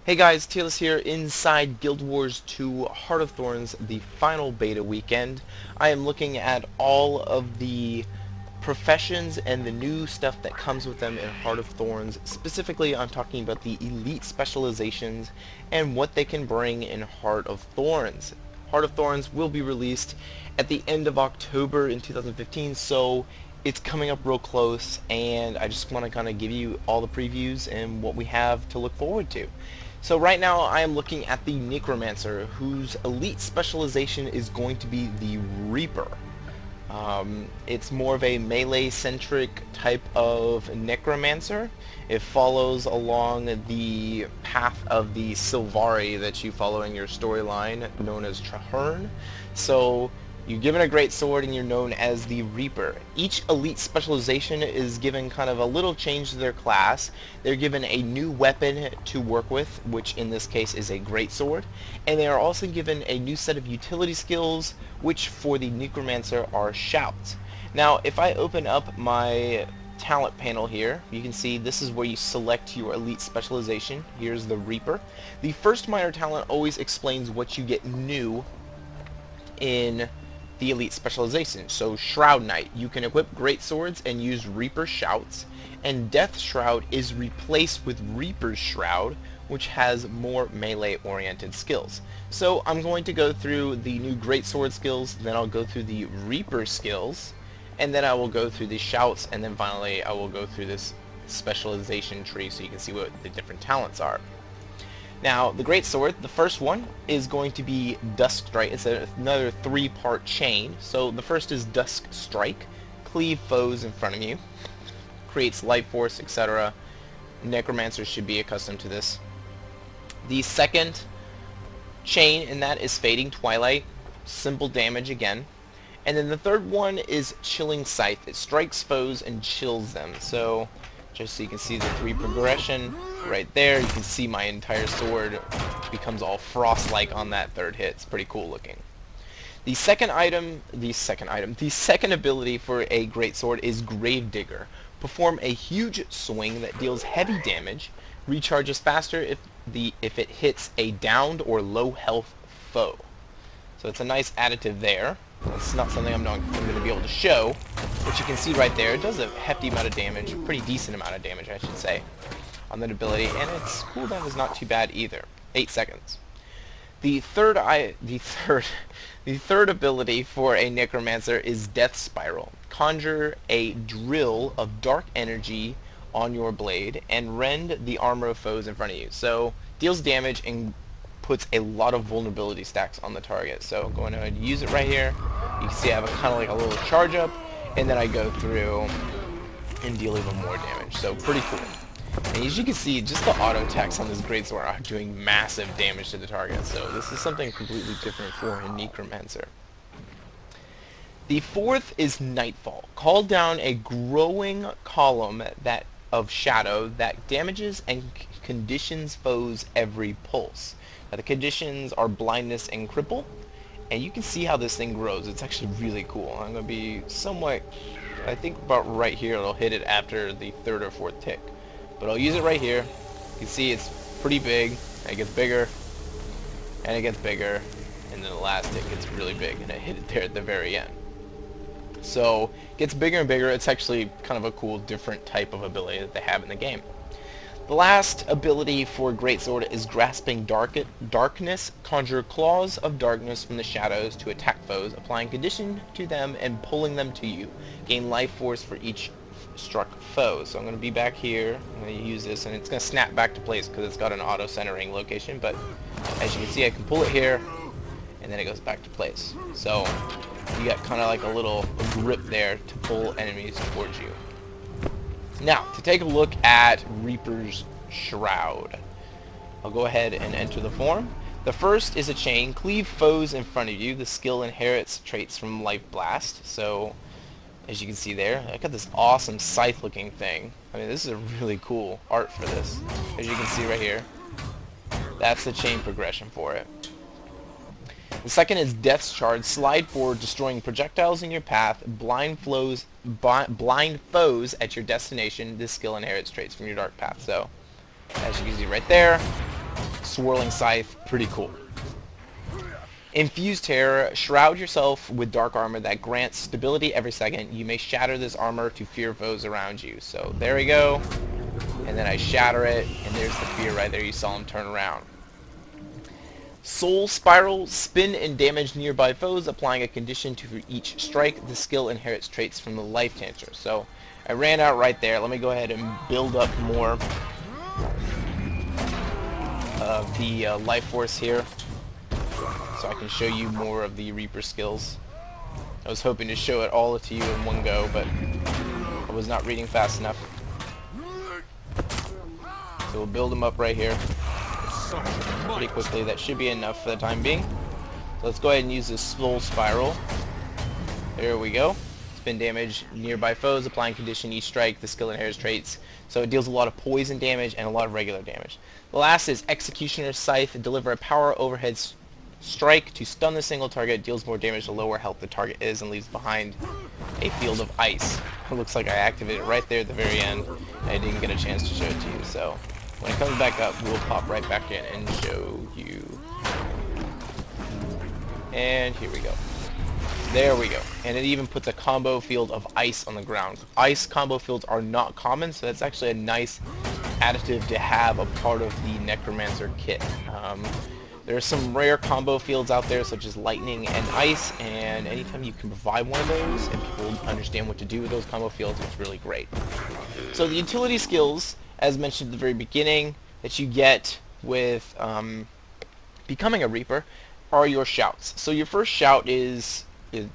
Hey guys, Tealus here inside Guild Wars 2 Heart of Thorns, the final beta weekend. I am looking at all of the professions and the new stuff that comes with them in Heart of Thorns. Specifically, I'm talking about the elite specializations and what they can bring in Heart of Thorns. Heart of Thorns will be released at the end of October in 2015, so it's coming up real close, and I just want to kind of give you all the previews and what we have to look forward to. So right now I am looking at the Necromancer, whose elite specialization is going to be the Reaper. It's more of a melee-centric type of Necromancer. It follows along the path of the Sylvari that you follow in your storyline, known as Traherne. So you're given a great sword and you're known as the Reaper. Each elite specialization is given kind of a little change to their class. They're given a new weapon to work with, which in this case is a great sword, and they are also given a new set of utility skills, which for the Necromancer are shouts. Now, if I open up my talent panel here, you can see this is where you select your elite specialization. Here's the Reaper. The first minor talent always explains what you get new in the elite specialization. So Shroud Knight, you can equip great swords and use Reaper shouts, and Death Shroud is replaced with Reaper's Shroud, which has more melee oriented skills. So I'm going to go through the new great sword skills, then I'll go through the Reaper skills, and then I will go through the shouts, and then finally I will go through this specialization tree so you can see what the different talents are. Now, the great sword, the first one, is going to be Dusk Strike. It's another three-part chain. So the first is Dusk Strike. Cleave foes in front of you. Creates life force, etc. Necromancers should be accustomed to this. The second chain in that is Fading Twilight. Simple damage again. And then the third one is Chilling Scythe. It strikes foes and chills them. So just so you can see the three progression right there, you can see my entire sword becomes all frost-like on that third hit. It's pretty cool looking. The second ability for a great sword is Gravedigger. Perform a huge swing that deals heavy damage, recharges faster if it hits a downed or low health foe. So it's a nice additive there. It's not something I'm going to be able to show, but you can see right there, it does a hefty amount of damage, a pretty decent amount of damage, I should say, on that ability, and its cooldown is not too bad either, 8 seconds. The third ability for a Necromancer is Death Spiral. Conjure a drill of dark energy on your blade and rend the armor of foes in front of you. So deals damage and puts a lot of vulnerability stacks on the target. So I'm going to use it right here. You can see I have kind of like a little charge up, and then I go through and deal even more damage. So pretty cool. And as you can see, just the auto attacks on this greatsword are doing massive damage to the target. So this is something completely different for a Necromancer. The fourth is Nightfall. Call down a growing column of shadow that damages and conditions foes every pulse. Now, the conditions are blindness and cripple, and you can see how this thing grows. It's actually really cool. I'm going to be somewhat, I think about right here, it'll hit it after the third or fourth tick. But I'll use it right here. You can see it's pretty big, and it gets bigger, and it gets bigger, and then the last tick gets really big, and I hit it there at the very end. So it gets bigger and bigger. It's actually kind of a cool, different type of ability that they have in the game. The last ability for Greatsword is Grasping Darkness. Conjure claws of darkness from the shadows to attack foes, applying condition to them and pulling them to you. Gain life force for each struck foe. So I'm going to be back here. I'm going to use this, and it's going to snap back to place because it's got an auto-centering location. But as you can see, I can pull it here, and then it goes back to place. So you got kind of like a little grip there to pull enemies towards you. Now, to take a look at Reaper's Shroud, I'll go ahead and enter the form. The first is a chain. Cleave foes in front of you. The skill inherits traits from Life Blast. So, as you can see there, I got this awesome scythe-looking thing. I mean, this is a really cool art for this. As you can see right here, that's the chain progression for it. The second is Death's Charge. Slide forward, destroying projectiles in your path. Blind foes at your destination. This skill inherits traits from your dark path. So, as you can see right there, swirling scythe, pretty cool. Infused Terror, shroud yourself with dark armor that grants stability every second. You may shatter this armor to fear foes around you. So there we go. And then I shatter it, and there's the fear right there. You saw him turn around. Soul Spiral, spin and damage nearby foes, applying a condition to each strike. The skill inherits traits from the Life Tancer. So I ran out right there. Let me go ahead and build up more of the life force here, so I can show you more of the Reaper skills. I was hoping to show it all to you in one go, but I was not reading fast enough. So we'll build them up right here pretty quickly. That should be enough for the time being. So let's go ahead and use this Soul Spiral. There we go. Spin damage nearby foes, applying condition each strike. The skill inherits traits. So it deals a lot of poison damage and a lot of regular damage. The last is Executioner's Scythe. Deliver a power overhead strike to stun the single target. Deals more damage the lower health the target is and leaves behind a field of ice. It looks like I activated it right there at the very end. I didn't get a chance to show it to you. So when it comes back up, we'll pop right back in and show you. And here we go. There we go. And it even puts a combo field of ice on the ground. Ice combo fields are not common, so that's actually a nice additive to have a part of the Necromancer kit. There are some rare combo fields out there, such as lightning and ice, and anytime you can provide one of those and people understand what to do with those combo fields, it's really great. So the utility skills, as mentioned at the very beginning, that you get with becoming a Reaper are your shouts. So your first shout is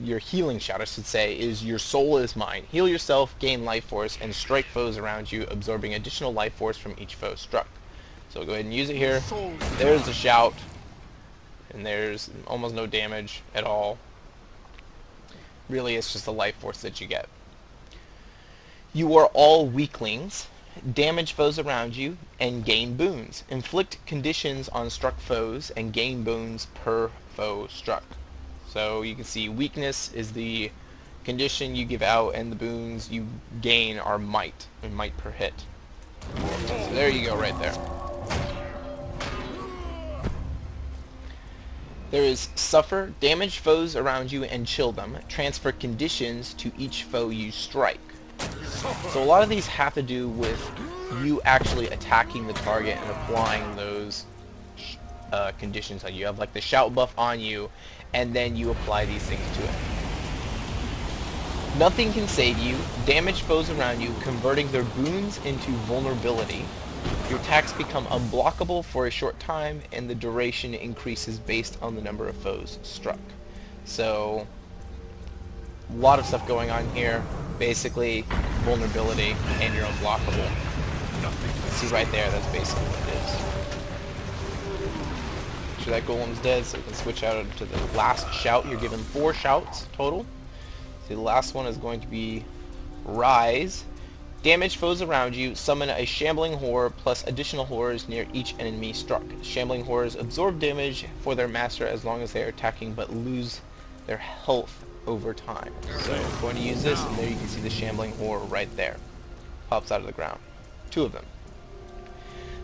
your healing shout, I should say, is your soul is mine. Heal yourself, gain life force, and strike foes around you, absorbing additional life force from each foe struck. So go ahead and use it here. There's the shout, and there's almost no damage at all. Really, it's just the life force that you get. You are all weaklings. Damage foes around you and gain boons. Inflict conditions on struck foes and gain boons per foe struck. So you can see weakness is the condition you give out, and the boons you gain are might, and might per hit. So there you go right there. There is Suffer, damage foes around you and chill them. Transfer conditions to each foe you strike. So a lot of these have to do with you actually attacking the target and applying those conditions on you. You have like the shout buff on you, and then you apply these things to it. Nothing can save you. Damage foes around you, converting their boons into vulnerability. Your attacks become unblockable for a short time, and the duration increases based on the number of foes struck. So, a lot of stuff going on here. Basically, vulnerability, and you're unblockable. See right there, that's basically what it is. Make sure that golem's dead, so we can switch out to the last shout. You're given 4 shouts total. So the last one is going to be Rise. Damage foes around you, summon a shambling horror plus additional horrors near each enemy struck. Shambling horrors absorb damage for their master as long as they are attacking, but lose their health over time. So I'm going to use this, and there you can see the shambling horror right there. Pops out of the ground. 2 of them.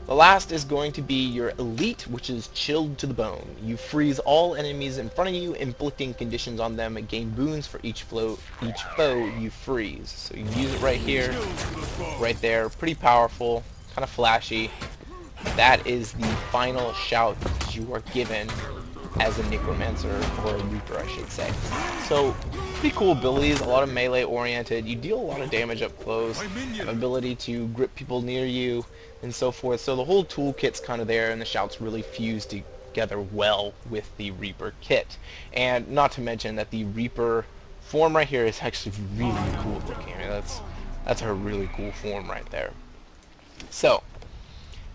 The last is going to be your elite, which is chilled to the bone. You freeze all enemies in front of you, inflicting conditions on them, and gain boons for each foe you freeze. So you use it right here, right there. Pretty powerful, kind of flashy. That is the final shout that you are given as a Necromancer, or a Reaper I should say. So, pretty cool abilities, a lot of melee oriented. You deal a lot of damage up close, have ability to grip people near you, and so forth. So the whole toolkit's kind of there, and the shouts really fuse together well with the Reaper kit. And not to mention that the Reaper form right here is actually really cool looking. I mean, that's a really cool form right there. So,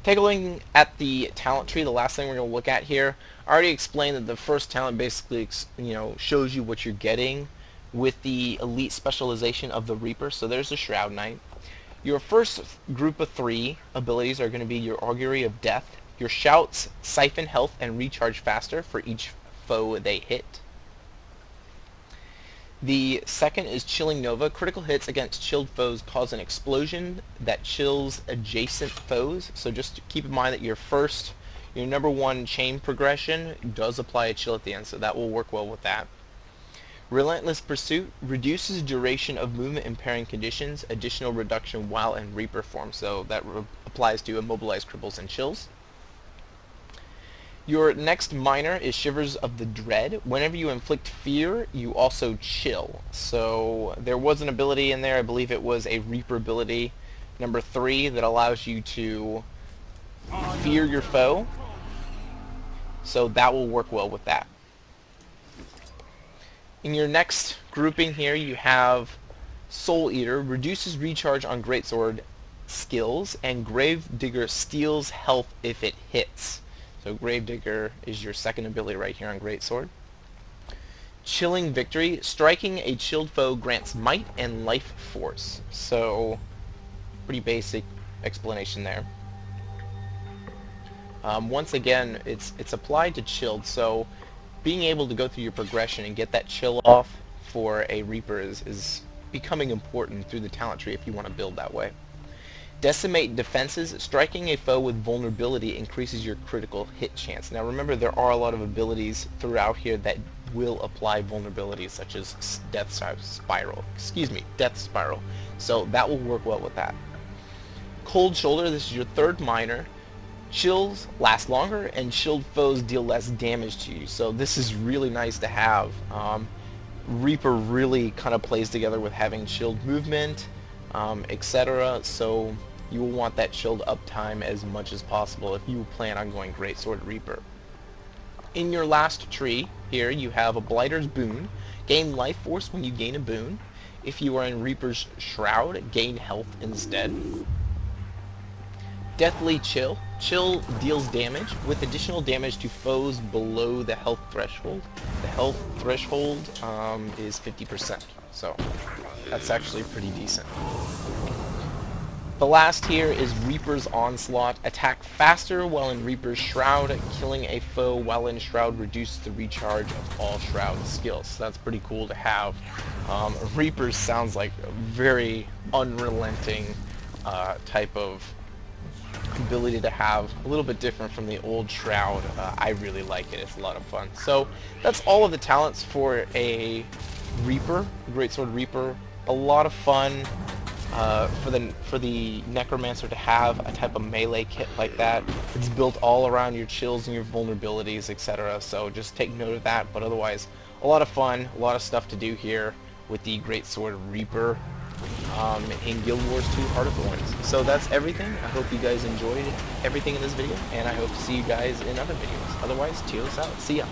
take a look at the talent tree, the last thing we're going to look at here. I already explained that the first talent basically, shows you what you're getting with the elite specialization of the Reaper. So there's the Shroud Knight. Your first group of 3 abilities are going to be your Augury of Death. Your shouts siphon health and recharge faster for each foe they hit. The second is Chilling Nova. Critical hits against chilled foes cause an explosion that chills adjacent foes. So just keep in mind that your first Your number 1 chain progression does apply a chill at the end, so that will work well with that. Relentless Pursuit reduces duration of movement impairing conditions, additional reduction while in Reaper form, so that applies to immobilize, cripples, and chills. Your next minor is Shivers of the Dread. Whenever you inflict fear, you also chill. So there was an ability in there, I believe it was a Reaper ability, number 3, that allows you to fear your foe. So that will work well with that. In your next grouping here, you have Soul Eater, reduces recharge on Greatsword skills, and Gravedigger steals health if it hits. So Gravedigger is your second ability right here on Greatsword. Chilling Victory, striking a chilled foe grants might and life force. So pretty basic explanation there. Once again, it's applied to chilled, so being able to go through your progression and get that chill off for a Reaper is becoming important through the talent tree if you want to build that way. Decimate defenses. Striking a foe with vulnerability increases your critical hit chance. Now remember, there are a lot of abilities throughout here that will apply vulnerabilities, such as Death Spiral. So that will work well with that. Cold Shoulder. This is your third minor. Chills last longer, and chilled foes deal less damage to you. So this is really nice to have. Reaper really kind of plays together with having chilled movement, etc. So you will want that chilled uptime as much as possible if you plan on going Greatsword Reaper. In your last tree here, you have a Blighter's Boon. Gain life force when you gain a boon. If you are in Reaper's Shroud, gain health instead. Deathly Chill. Chill deals damage with additional damage to foes below the health threshold. The health threshold is 50%, so that's actually pretty decent. The last here is Reaper's Onslaught. Attack faster while in Reaper's Shroud. Killing a foe while in Shroud reduces the recharge of all Shroud skills. So that's pretty cool to have. Reaper sounds like a very unrelenting type of ability to have, a little bit different from the old Shroud. I really like it. It's a lot of fun. So that's all of the talents for a Reaper, Greatsword Reaper. A lot of fun for the Necromancer to have a type of melee kit like that. It's built all around your chills and your vulnerabilities, etc. So just take note of that. But otherwise, a lot of fun, a lot of stuff to do here with the Greatsword Reaper in Guild Wars 2 Heart of Thorns. So that's everything. I hope you guys enjoyed everything in this video, and I hope to see you guys in other videos. Otherwise, cheers out. See ya.